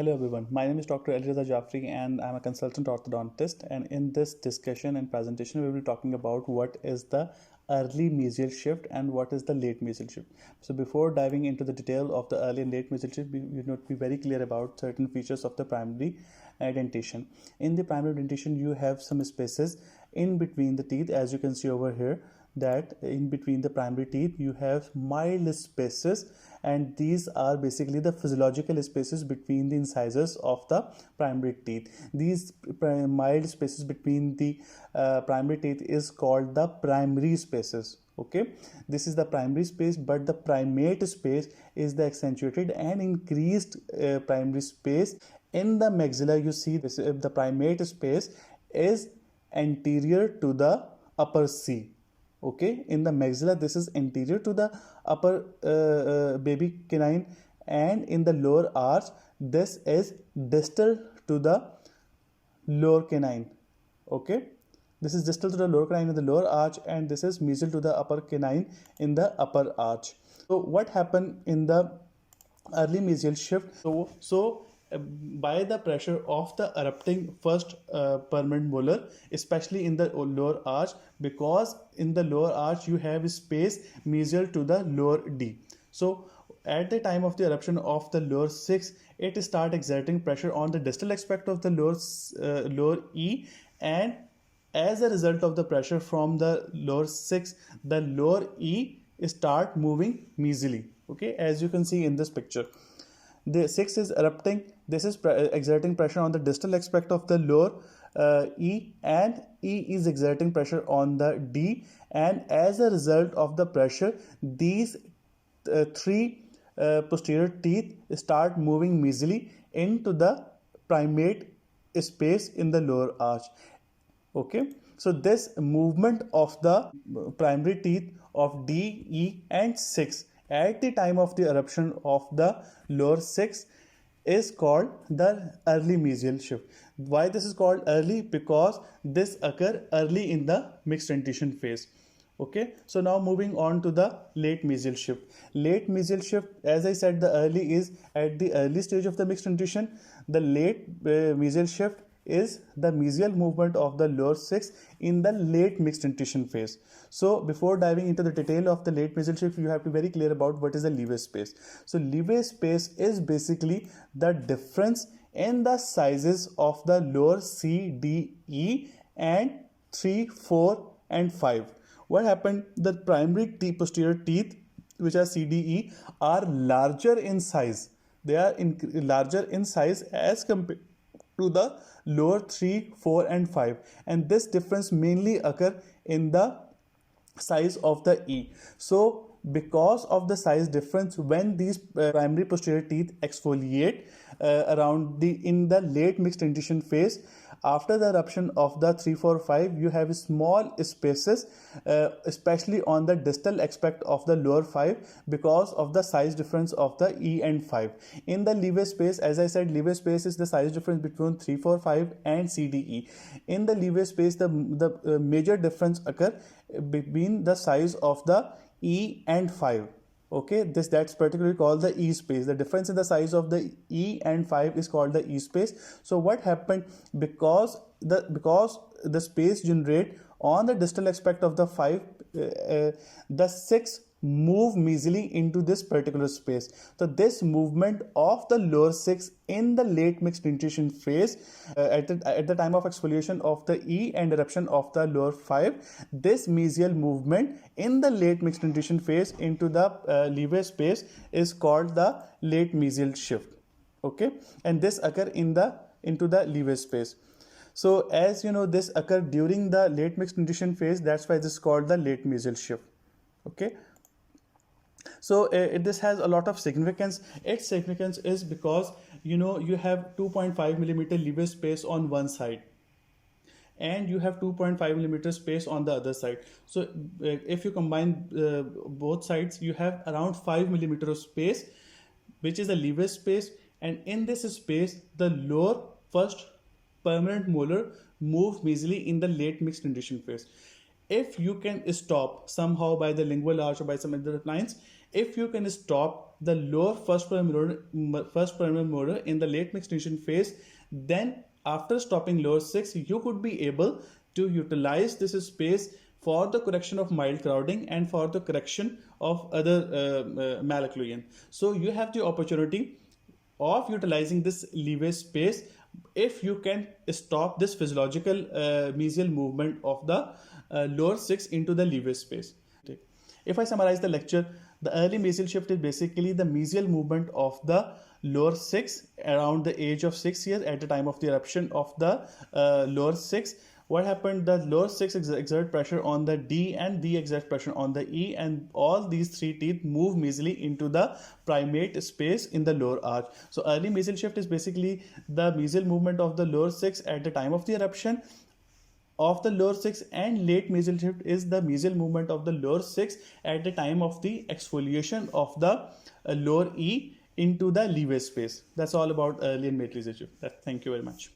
Hello everyone, my name is Dr. Elreza Jafri and I'm a consultant orthodontist, and in this discussion and presentation we will be talking about what is the early mesial shift and what is the late mesial shift. So before diving into the detail of the early and late mesial shift, we need to be very clear about certain features of the primary dentition. In the primary dentition you have some spaces in between the teeth, as you can see over here, that in between the primary teeth you have mild spaces, and these are basically the physiological spaces between the incisors of the primary teeth. These mild spaces between the primary teeth is called the primary spaces. Okay, this is the primary space, but the primate space is the accentuated and increased primary space. In the maxilla you see this, the primate space is anterior to the upper C. Okay, in the maxilla this is anterior to the upper baby canine, and in the lower arch this is distal to the lower canine. Okay, this is distal to the lower canine in the lower arch, and this is mesial to the upper canine in the upper arch. So what happened in the early mesial shift? By the pressure of the erupting first permanent molar, especially in the lower arch, because in the lower arch you have space mesial to the lower D. So at the time of the eruption of the lower 6, it start exerting pressure on the distal aspect of the lower E, and as a result of the pressure from the lower 6, the lower E start moving mesially. Okay, as you can see in this picture, the 6 is erupting. This is exerting pressure on the distal aspect of the lower E, and E is exerting pressure on the D, and as a result of the pressure these three posterior teeth start moving mesially into the primate space in the lower arch. Okay, so this movement of the primary teeth of D, E and 6 at the time of the eruption of the lower 6 is called the early mesial shift. Why this is called early? Because this occur early in the mixed dentition phase. Okay, so now moving on to the late mesial shift. Late mesial shift, as I said, the early is at the early stage of the mixed dentition. The late mesial shift is the mesial movement of the lower 6 in the late mixed dentition phase. So before diving into the detail of the late mesial shift, you have to be very clear about what is the leeway space. So leeway space is basically the difference in the sizes of the lower C, D, E and 3, 4 and 5. What happened? The primary posterior teeth, which are C, D, E, are larger in size. They are larger in size as compared to the lower 3, 4 and 5, and this difference mainly occur in the size of the E. So because of the size difference, when these primary posterior teeth exfoliate around in the late mixed dentition phase, after the eruption of the 3, 4, 5, you have small spaces, especially on the distal aspect of the lower 5, because of the size difference of the E and 5. In the leeway space, as I said, leeway space is the size difference between 3, 4, 5 and CDE. In the leeway space, the major difference occur between the size of the E and 5. Okay, that's particularly called the E space. The difference in the size of the E and 5 is called the E space. So what happened? Because the space generate on the distal aspect of the 5, the 6 move mesially into this particular space. So this movement of the lower 6 in the late mixed dentition phase, at the time of exfoliation of the E and eruption of the lower 5, this mesial movement in the late mixed dentition phase into the leeway space is called the late mesial shift. Okay, and this occur into the leeway space. So as you know, this occur during the late mixed dentition phase, that's why this is called the late mesial shift. Okay, so this has a lot of significance. Its significance is because you have 2.5 millimeter leeway space on one side, and you have 2.5 millimeter space on the other side. So if you combine both sides, you have around 5 millimeter of space, which is the leeway space, and in this space the lower first permanent molar move mesially in the late mixed dentition phase. If you can stop somehow by the lingual arch or by some other lines, if you can stop the lower first pyramidal molar in the late mixed nutrition phase, then after stopping lower 6, you could be able to utilize this space for the correction of mild crowding and for the correction of other malocclusion. So you have the opportunity of utilizing this leeway space if you can stop this physiological mesial movement of the lower 6 into the leeway space. If I summarize the lecture, the early mesial shift is basically the mesial movement of the lower 6 around the age of 6 years at the time of the eruption of the lower 6. What happened? The lower 6 exert pressure on the D and D exert pressure on the E, and all these three teeth move mesially into the primate space in the lower arch. So early mesial shift is basically the mesial movement of the lower 6 at the time of the eruption of the lower 6, and late mesial shift is the mesial movement of the lower 6 at the time of the exfoliation of the lower E into the leeway space. That's all about early and late mesial shift. Thank you very much.